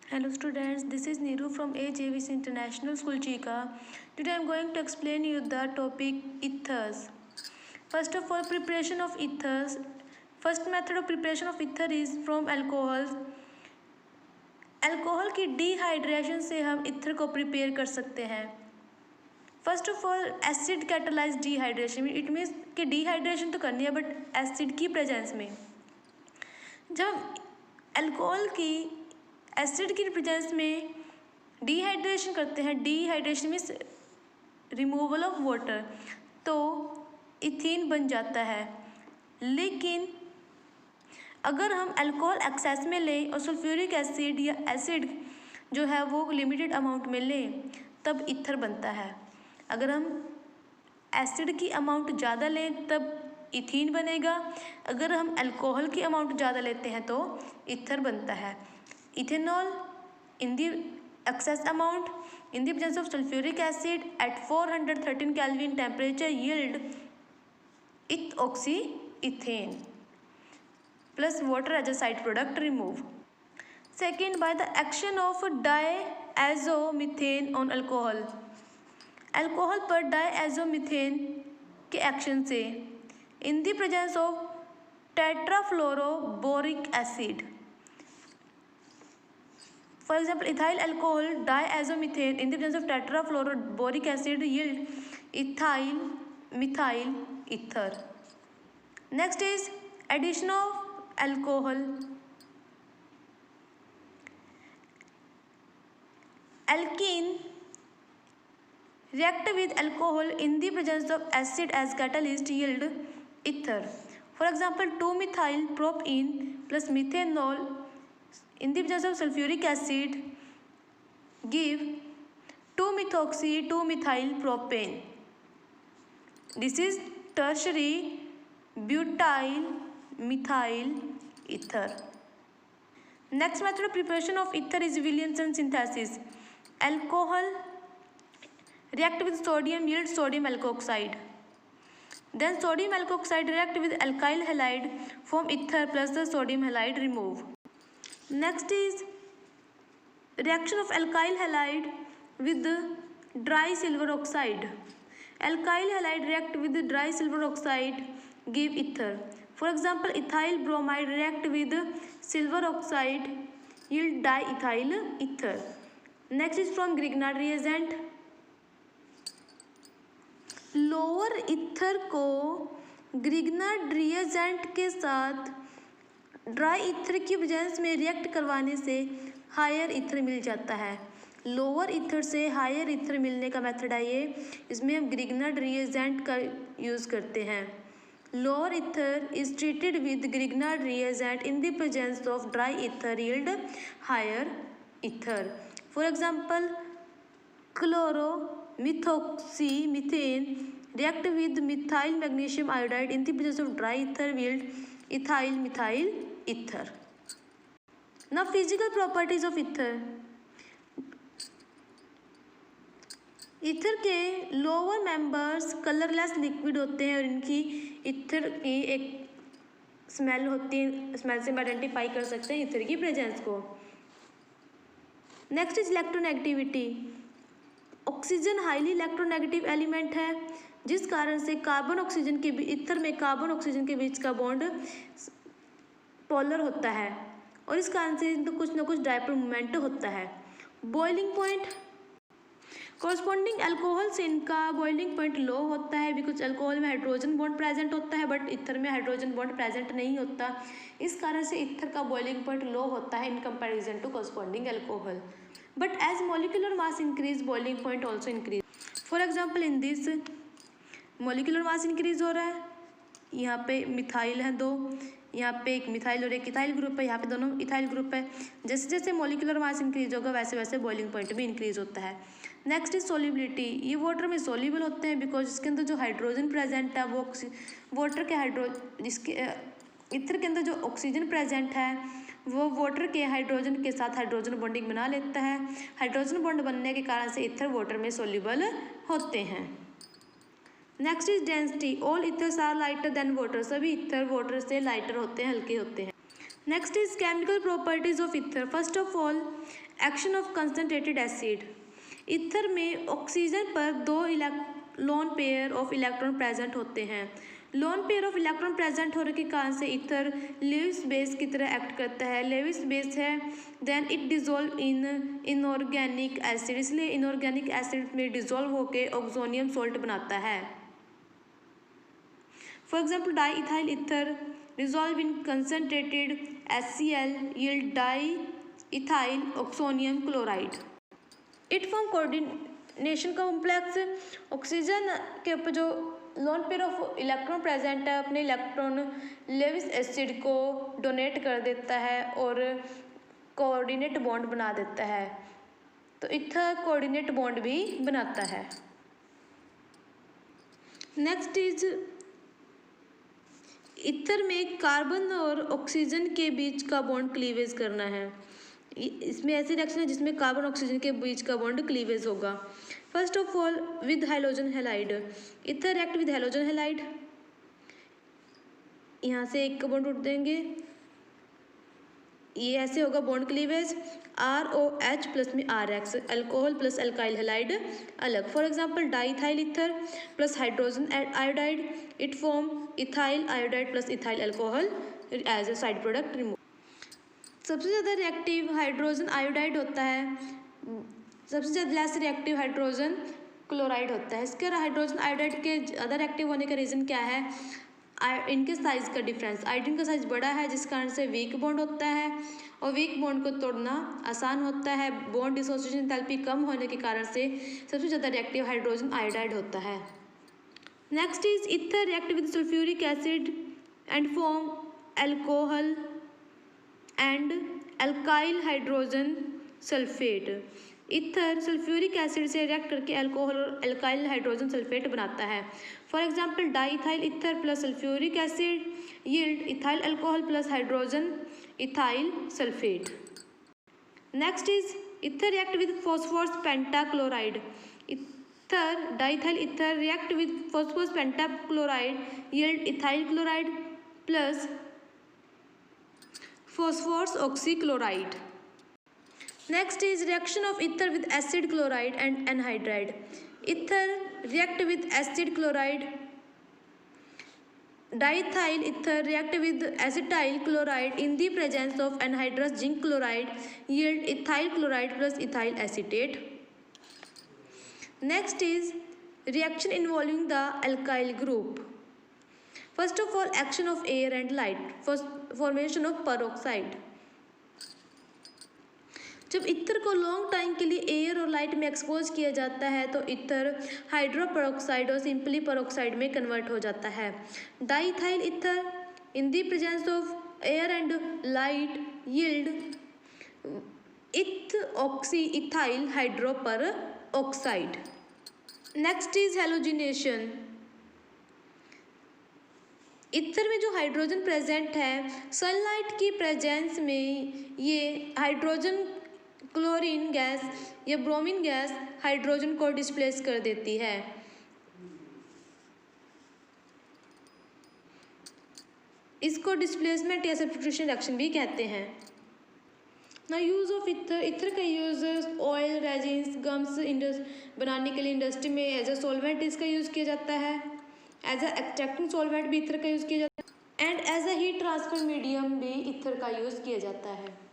Hello students, this is Neeru from AJVC International School Chika. Today I am going to explain you the topic ethers. First of all, preparation of ethers. First method of preparation of ether is from alcohol. Alcohol की dehydration से हम ether को prepare कर सकते हैं. First of all acid catalyse dehydration. It means कि dehydration तो करनी है बट एसिड की प्रेजेंस में. जब अल्कोहल की एसिड की प्रेजेंस में डिहाइड्रेशन करते हैं, dehydration means removal of water, तो इथीन बन जाता है. लेकिन अगर हम अल्कोहल एक्सेस में लें और सल्फ्यूरिक एसिड या एसिड जो है वो लिमिटेड अमाउंट में लें तब ईथर बनता है. अगर हम एसिड की अमाउंट ज़्यादा लें तब इथीन बनेगा. अगर हम अल्कोहल की अमाउंट ज़्यादा लेते हैं तो ईथर बनता है. Ethanol in the excess amount in the presence of sulfuric acid at 413 Kelvin temperature yield ethoxyethane plus water as a side product remove. Second, by the action of diazomethane on alcohol. Alcohol पर डायazomethane के action से in the presence of tetrafluoroboric acid. For example, ethyl alcohol diazomethane in the presence of tetrafluoroboric acid yield ethyl methyl ether. Next is addition of alcohol. Alkene react with alcohol in the presence of acid as catalyst yield ether. For example, 2-methyl propene plus methanol in the presence of sulfuric acid give 2-methoxy 2-methyl propane. This is tertiary butyl methyl ether. Next method of preparation of ether is Williamson synthesis. Alcohol react with sodium yield sodium alkoxide. Then sodium alkoxide react with alkyl halide form ether plus the sodium halide remove. Next is reaction of alkyl halide with dry silver oxide. Alkyl halide react with dry silver oxide give ether. For example, ethyl bromide react with silver oxide yield diethyl ether. Next is from Grignard reagent. Lower ether को Grignard reagent के साथ dry ether की presence में react करवाने से higher ether मिल जाता है. Lower ether से हायर ईथर मिलने का मेथड है ये. इसमें हम ग्रिग्नार्ड रिएजेंट का यूज़ करते हैं. Lower ether is treated with Grignard reagent in the presence of dry ether yield higher ether. For example, chloro methoxy methane react with methyl magnesium iodide in the presence of dry ether yield ethyl methyl ether. Now physical properties of ether. Ether के lower members colourless liquid होते हैं और इनकी ether की एक smell होती है. Smell से हम आइडेंटिफाई कर सकते हैं ईथर की प्रेजेंस को. Next is electronegativity. Oxygen highly electronegative element है जिस कारण से कार्बन ऑक्सीजन के ईथर में कार्बन ऑक्सीजन के बीच का बॉन्ड पोलर होता है और इस कारण से तो कुछ ना कुछ डायपोल मूवमेंट होता है. Boiling point. कॉरस्पॉन्डिंग अल्कोहल से इनका बॉइलिंग पॉइंट लो होता है बिकॉज अल्कोहल में हाइड्रोजन बॉन्ड प्रेजेंट होता है बट ईथर में हाइड्रोजन बॉन्ड प्रेजेंट नहीं होता. इस कारण से ईथर का बॉइलिंग पॉइंट लो होता है in comparison to corresponding alcohol. But as molecular mass increase, boiling point also increase. For example, in this molecular mass increase हो रहा है. यहाँ पे मिथाइल है 2, यहाँ पे एक मिथाइल और एक इथाइल ग्रुप है, यहाँ पे दोनों इथाइल ग्रुप है. जैसे जैसे मोलिकुलर मास इंक्रीज होगा वैसे वैसे बॉइलिंग पॉइंट भी इंक्रीज होता है. Next is solubility. ये वाटर में सोल्यूबल होते हैं बिकॉज इसके अंदर जो हाइड्रोजन प्रेजेंट है वो वाटर के जिसके ईथर के अंदर जो ऑक्सीजन प्रेजेंट है वो वाटर के हाइड्रोजन के साथ हाइड्रोजन बॉन्डिंग बना लेता है. हाइड्रोजन बॉन्ड बनने के कारण से ईथर वाटर में सोल्यूबल होते हैं. Next is density. All ethers are lighter than water. सभी ईथर वाटर से लाइटर होते हैं, हल्के होते हैं. Next is chemical properties of ether. First of all, action of concentrated acid. Ether में ऑक्सीजन पर दो lone pair of electron present होते हैं। Lone pair of electron present होने के कारण से ईथर लेविस बेस की तरह एक्ट करता है। लेविस बेस है, then it dissolve in inorganic acid, इसलिए इनऑर्गेनिक एसिड में डिजोल्व होकर ऑक्सोनियम सॉल्ट बनाता है। For example, di ethyl ether dissolve in concentrated HCl yield diethyl oxonium chloride. It form coordination complex। Oxygen के ऊपर जो loan pair of electron present है अपने इलेक्ट्रॉन लेविस एसिड को डोनेट कर देता है और कोऑर्डिनेट बॉन्ड बना देता है। तो ईथर कोऑर्डिनेट बॉन्ड भी बनाता है। नेक्स्ट इज, ईथर में कार्बन और ऑक्सीजन के बीच का बॉन्ड क्लीवेज करना है। इसमें ऐसी रिएक्शन है जिसमें कार्बन ऑक्सीजन के बीच का बॉन्ड क्लीवेज होगा। First of all, with hydrogen halide. Ether react with hydrogen halide, यहाँ से एक का बॉन्ड उठ देंगे, ये ऐसे होगा बॉन्ड क्लीवेज। ROH प्लस में RX, alcohol plus alkyl halide अलग। For example, diethyl ether plus hydrogen iodide, it form ethyl iodide plus ethyl alcohol as a side product remove. सबसे ज़्यादा रिएक्टिव हाइड्रोजन आयोडाइड होता है, सबसे ज़्यादा less reactive hydrogen chloride होता है। इसके हाइड्रोजन आयोडाइड के ज़्यादा रिएक्टिव होने का रीज़न क्या है? इनके साइज़ का डिफरेंस। आयोडीन का साइज़ बड़ा है जिस कारण से वीक बॉन्ड होता है और वीक बॉन्ड को तोड़ना आसान होता है। बॉन्ड डिसोसिएशन एंथैल्पी कम होने के कारण से सबसे ज़्यादा रिएक्टिव हाइड्रोजन आयोडाइड होता है। Next is, ether react with sulphuric acid and form alcohol and alkyl hydrogen sulphate. Ether sulphuric acid से रिएक्ट करके अल्कोहल और अल्काइल हाइड्रोजन सल्फेट बनाता है। For example, diethyl ether plus sulphuric acid yield ethyl alcohol plus hydrogen ethyl sulphate. Next is, ether react with phosphorus pentachloride. Ether diethyl ether react with phosphorus pentachloride yield ethyl chloride plus phosphorus oxychloride. Next is reaction of ether with acid chloride and anhydride. Ether react with acid chloride. Diethyl ether react with acetyl chloride in the presence of anhydrous zinc chloride yield ethyl chloride plus ethyl acetate. Next is reaction involving the alkyl group. First of all, action of air and light, formation of peroxide. जब ether को long time के लिए air और light में expose किया जाता है तो ईथर हाइड्रोपेरोक्साइड और सिंपली पेरोक्साइड में कन्वर्ट हो जाता है। Diethyl ether in the presence of air and light yield oxy ethyl hydroperoxide. Next is halogenation. Ether में जो हाइड्रोजन प्रेजेंट है, सनलाइट की प्रेजेंस में ये हाइड्रोजन क्लोरीन गैस या ब्रोमीन गैस हाइड्रोजन को डिस्प्लेस कर देती है। इसको डिस्प्लेसमेंट या सब्स्टिट्यूशन रिएक्शन भी कहते हैं। ना यूज़ ऑफ ईथर। ईथर का यूज़ ऑयल, रेजिन्स, गम्स बनाने के लिए इंडस्ट्री में एज अ सॉल्वेंट इसका यूज़ किया जाता है। एज अ एक्सट्रैक्टिंग सॉल्वेंट भी ईथर का यूज़ किया जाता है and as a heat transfer medium भी ईथर का यूज़ किया जाता है।